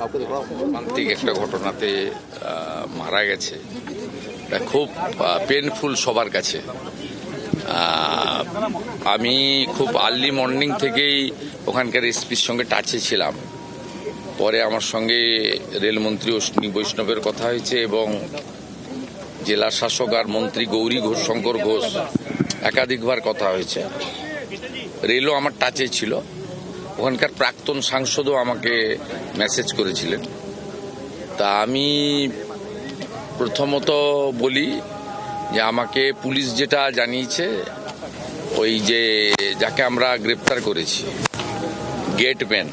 মর্মান্তিক একটা ঘটনাতে মারা গেছে। এটা খুব পেনফুল সবার কাছে। আমি খুব আর্লি মর্নিং থেকেই ওখানকার এসপির সঙ্গে টাচে ছিলাম। পরে আমার সঙ্গে রেলমন্ত্রী অশ্বিনী বৈষ্ণবের কথা হয়েছে এবং জেলা শাসক আর মন্ত্রী গৌরী ঘোষ শঙ্কর ঘোষ একাধিকবার কথা হয়েছে। রেলও আমার টাচে ছিল। ওখানকার প্রাক্তন সাংসদও আমাকে মেসেজ করেছিলেন। তা আমি প্রথমত বলি যে আমাকে পুলিশ যেটা জানিয়েছে, ওই যে যাকে আমরা গ্রেপ্তার করেছি গেটম্যান,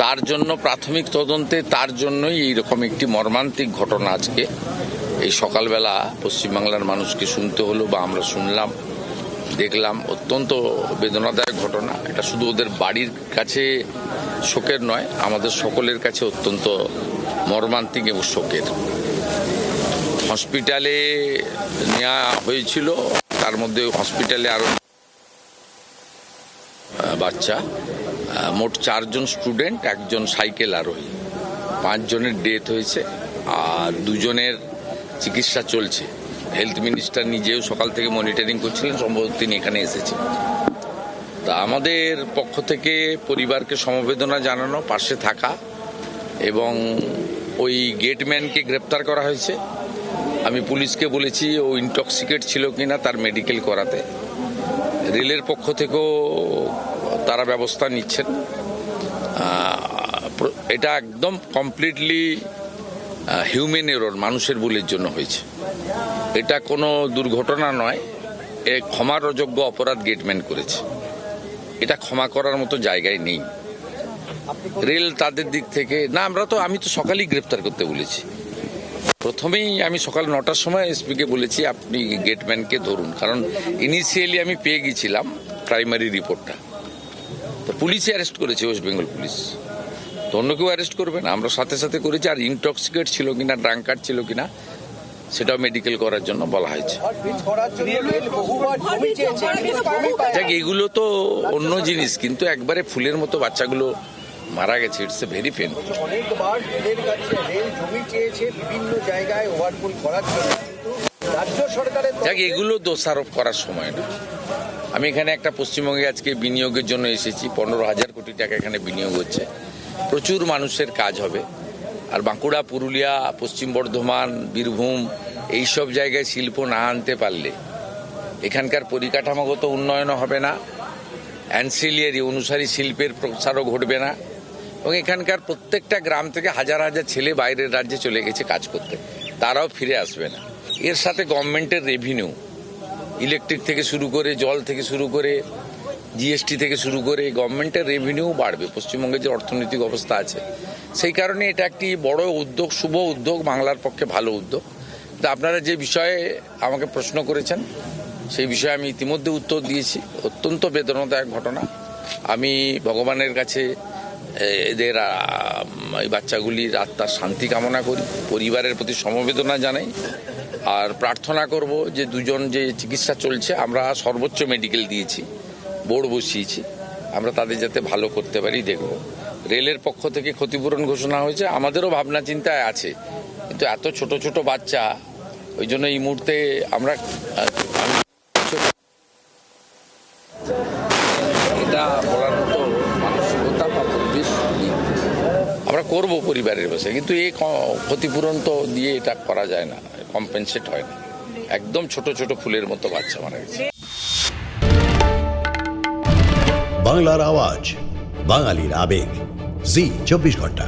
তার জন্য প্রাথমিক তদন্তে তার জন্যই এইরকম একটি মর্মান্তিক ঘটনা আজকে এই সকালবেলা পশ্চিমবাংলার মানুষকে শুনতে হলো বা আমরা শুনলাম, দেখলাম। অত্যন্ত বেদনাদায়ক ঘটনা। এটা শুধু ওদের বাড়ির কাছে শোকের নয়, আমাদের সকলের কাছে অত্যন্ত মর্মান্তিক এবং শোকের। হসপিটালে নেওয়া হয়েছিল, তার মধ্যে হসপিটালে আরো বাচ্চা, মোট 4 জন স্টুডেন্ট, 1 জন সাইকেল আরোহী। 5 জনের ডেথ হয়েছে আর 2 জনের চিকিৎসা চলছে। হেলথ মিনিস্টার নিজেও সকাল থেকে মনিটরিং করছিলেন, সম্ভবত তিনি এখানে এসেছেন। তা আমাদের পক্ষ থেকে পরিবারকে সমবেদনা জানানো, পাশে থাকা, এবং ওই গেটম্যানকে গ্রেপ্তার করা হয়েছে। আমি পুলিশকে বলেছি ও ইনটক্সিকেট ছিল কিনা তার মেডিকেল করাতে। রেলের পক্ষ থেকেও তারা ব্যবস্থা নিচ্ছেন। এটা একদম কমপ্লিটলি হিউম্যান এরর, মানুষের ভুলের জন্য হয়েছে। এটা কোনো দুর্ঘটনা নয়, এ ক্ষমার অযোগ্য অপরাধ গেটম্যান করেছে। এটা ক্ষমা করার মতো জায়গায় নেই রেল তাদের দিক থেকে। না, আমি তো সকালেই গ্রেপ্তার করতে বলেছি। প্রথমেই আমি সকাল 9টার সময় এসপিকে বলেছি আপনি গেটম্যানকে ধরুন, কারণ ইনিশিয়ালি আমি পেয়ে গেছিলাম প্রাইমারি রিপোর্টটা। তো পুলিশই অ্যারেস্ট করেছে, ওয়েস্ট বেঙ্গল পুলিশ। তো অন্য কেউ অ্যারেস্ট করবে না, আমরা সাথে সাথে করেছি। আর ইনটক্সিকেট ছিল কিনা, ড্রাঙ্কার ছিল কিনা, সেটাও মেডিকেল করার জন্য বলা হয়েছে। দেখ, এগুলো তো অন্য জিনিস, কিন্তু একবারে ফুলের মতো বাচ্চাগুলো মারা গেছে। It's a very pain. দেখ, এগুলো দোষারোপ করার সময় না। আমি এখানে একটা পশ্চিমবঙ্গে আজকে বিনিয়োগের জন্য এসেছি। 15,000 কোটি টাকা এখানে বিনিয়োগ হচ্ছে, প্রচুর মানুষের কাজ হবে। আর বাঁকুড়া, পুরুলিয়া, পশ্চিম বর্ধমান, বীরভূম এইসব জায়গায় শিল্প না আনতে পারলে এখানকার পরিকাঠামোগত উন্নয়নও হবে না, অ্যানসিলিয়ারি অনুসারী শিল্পের প্রসারও ঘটবে না, এবং এখানকার প্রত্যেকটা গ্রাম থেকে হাজার হাজার ছেলে বাইরের রাজ্যে চলে গেছে কাজ করতে, তারাও ফিরে আসবে না। এর সাথে গভর্নমেন্টের রেভিনিউ, ইলেকট্রিক থেকে শুরু করে, জল থেকে শুরু করে, জিএসটি থেকে শুরু করে গভর্নমেন্টের রেভিনিউ বাড়বে। পশ্চিমবঙ্গের যে অর্থনৈতিক অবস্থা আছে, সেই কারণে এটা একটি বড় উদ্যোগ, শুভ উদ্যোগ, বাংলার পক্ষে ভালো উদ্যোগ। তা আপনারা যে বিষয়ে আমাকে প্রশ্ন করেছেন, সেই বিষয়ে আমি ইতিমধ্যে উত্তর দিয়েছি। অত্যন্ত বেদনাদায়ক ঘটনা। আমি ভগবানের কাছে এদের এই বাচ্চাগুলির আত্মার শান্তি কামনা করি, পরিবারের প্রতি সমবেদনা জানাই, আর প্রার্থনা করব যে 2 জন যে চিকিৎসা চলছে, আমরা সর্বোচ্চ মেডিকেল দিয়েছি, বোর্ড বসিয়েছি, আমরা তাদের যাতে ভালো করতে পারি দেখব। রেলের পক্ষ থেকে ক্ষতিপূরণ ঘোষণা হয়েছে, আমাদেরও ভাবনা চিন্তায় আছে, কিন্তু এত ছোট ছোট বাচ্চা, ওই জন্য এই মুহূর্তে আমরা এটা বলার মতো মানসিকতা বা পরিবেশ আমরা করবো পরিবারের বসে, কিন্তু এই ক্ষতিপূরণ তো দিয়ে এটা করা যায় না, কম্পেনসেট হয় না। একদম ছোট ছোট ফুলের মতো বাচ্চা মারা গেছে। বাংলার আওয়াজ, বাঙালির আবেগ, জি 24 ঘন্টা।